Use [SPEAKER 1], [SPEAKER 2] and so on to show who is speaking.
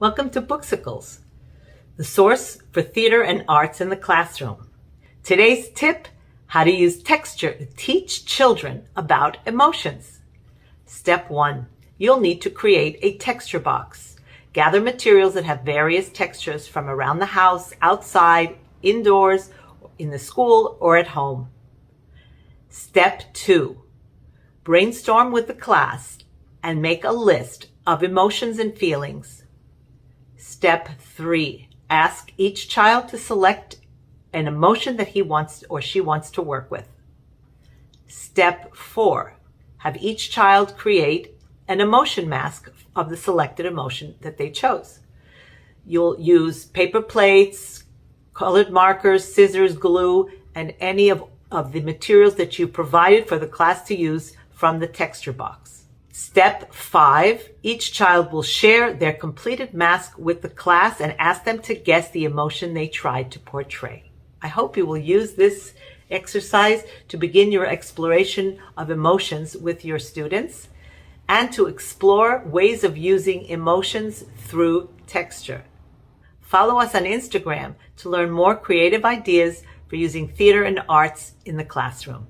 [SPEAKER 1] Welcome to Booksicles, the source for theater and arts in the classroom. Today's tip, how to use texture to teach children about emotions. Step 1, you'll need to create a texture box. Gather materials that have various textures from around the house, outside, indoors, in the school, or at home. Step 2, brainstorm with the class and make a list of emotions and feelings. Step 3, ask each child to select an emotion that he wants or she wants to work with. Step 4, have each child create an emotion mask of the selected emotion that they chose. You'll use paper plates, colored markers, scissors, glue, and any of the materials that you provided for the class to use from the texture box. Step 5, each child will share their completed mask with the class and ask them to guess the emotion they tried to portray. I hope you will use this exercise to begin your exploration of emotions with your students and to explore ways of using emotions through texture. Follow us on Instagram to learn more creative ideas for using theater and arts in the classroom.